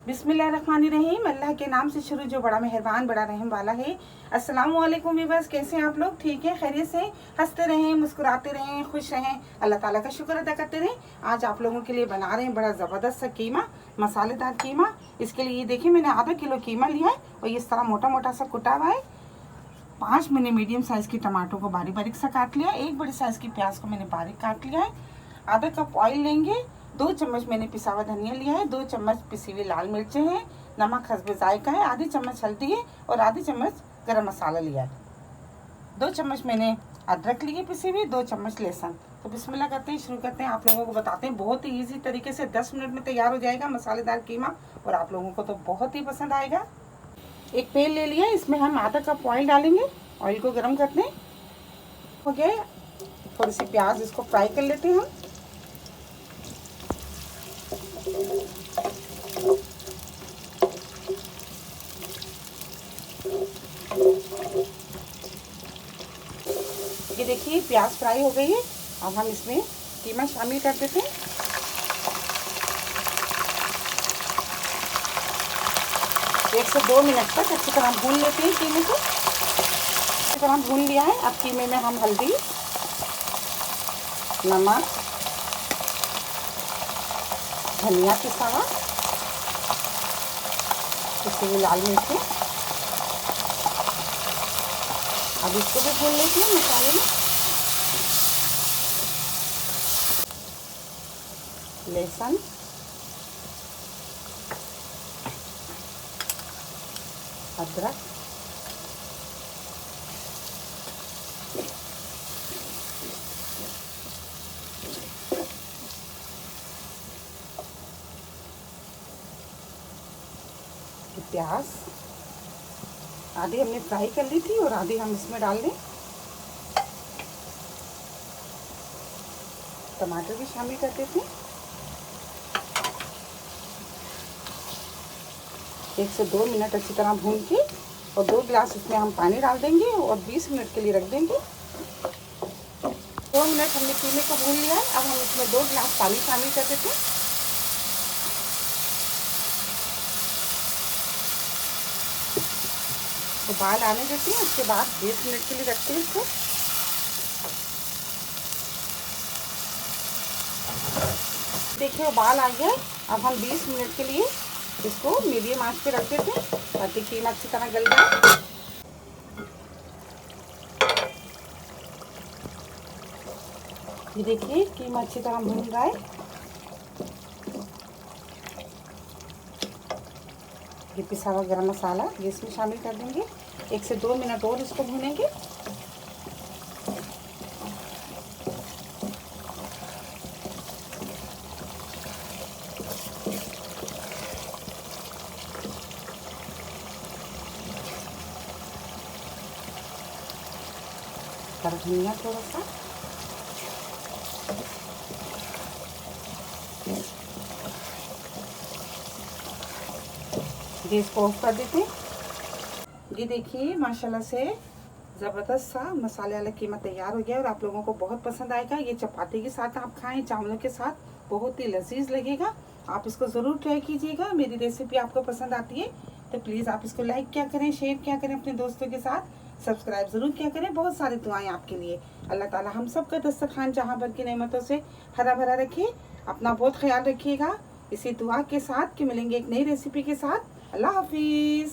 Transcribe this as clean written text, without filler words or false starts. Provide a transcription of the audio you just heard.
बिस्मिल्लाहिर्रहमानिर्रहीम। अल्लाह के नाम से शुरू जो बड़ा मेहरबान बड़ा रहम वाला है। अस्सलाम वालेकुम व्यूअर्स, कैसे हैं आप लोग? ठीक है, खैरियत से? हंसते रहें, मुस्कुराते रहें, खुश रहें, अल्लाह ताला का शुक्र अदा करते रहें। आज आप लोगों के लिए बना रहे हैं बड़ा ज़बरदस्त सा कीमा, मसालेदार कीमा। इसके लिए ये देखिए मैंने आधा किलो कीमा लिया है और ये इस तरह मोटा मोटा सा कुटा हुआ है। 5 मैंने मीडियम साइज़ की टमाटो को बारीक बारीक सा काट लिया। 1 बड़ी साइज़ की प्याज को मैंने बारीक काट लिया है। आधा कप ऑयल लेंगे। 2 चम्मच मैंने पिसा हुआ धनिया लिया है। 2 चम्मच पिसी हुई लाल मिर्चें हैं। नमक हस्बे जायका है। आधी चम्मच हल्दी है और आधी चम्मच गरम मसाला लिया है। 2 चम्मच मैंने अदरक लिए पिसी हुई, 2 चम्मच लहसुन। तो बिस्मिल्लाह करते हैं, शुरू करते हैं। आप लोगों को बताते हैं बहुत ही ईजी तरीके से 10 मिनट में तैयार हो जाएगा मसालेदार कीमा और आप लोगों को तो बहुत ही पसंद आएगा। एक पैन ले लिया, इसमें हम आधा कप ऑयल डालेंगे। ऑयल को गर्म करते हैं। हो गया, थोड़ी सी प्याज इसको फ्राई कर लेते हैं हम। ये देखिए प्याज फ्राई हो गई है। अब हम इसमें कीमा शामिल कर देते हैं। एक से 2 मिनट तक अच्छी तरह भून लेते हैं कीमे को। अच्छी तरह भून लिया है। अब कीमे में हम हल्दी, नमक, धनिया पिसा हुआ, पिसी हुई लाल मिर्चें, अब इसको भी भून लेते हैं मसाले में। लहसुन, अदरक, प्याज आधी हमने फ्राई कर ली थी और आधी हम इसमें डाल दें। टमाटर भी शामिल कर देते हैं। 1 से 2 मिनट अच्छी तरह भून के और 2 गिलास इसमें हम पानी डाल देंगे और 20 मिनट के लिए रख देंगे। 2 मिनट हमने कीमे को भून लिया है। अब हम इसमें 2 गिलास पानी शामिल कर देते हैं। उबाल आने देते हैं, उसके बाद 20 मिनट के लिए रखते हैं इसको। देखिए उबाल आ गया है। अब हम 20 मिनट के लिए इसको मीडियम आंच पे रख देते हैं ताकि कीमा अच्छी तरह गल जाए। ये देखिए कीमा अच्छी तरह भून रहा है। ये पिसा हुआ गरम मसाला ये इसमें शामिल कर देंगे। 1 से 2 मिनट और इसको भूनेंगे। धनिया थोड़ा सा, गैस को ऑफ कर देते हैं। ये देखिए माशाल्लाह से ज़बरदस्त सा मसाले वाला कीमा तैयार हो गया और आप लोगों को बहुत पसंद आएगा। ये चपाती के साथ आप खाएं, चावलों के साथ, बहुत ही लजीज लगेगा। आप इसको ज़रूर ट्राई कीजिएगा। मेरी रेसिपी आपको पसंद आती है तो प्लीज़ आप इसको लाइक क्या करें, शेयर क्या करें अपने दोस्तों के साथ, सब्सक्राइब ज़रूर क्या करें। बहुत सारी दुआएं आपके लिए। अल्लाह ताला हम सब का दस्तरखान जहाँ भर की नेमतों से हरा भरा रखे। अपना बहुत ख्याल रखिएगा। इसी दुआ के साथ कि मिलेंगे एक नई रेसिपी के साथ। अल्लाह हाफिज़।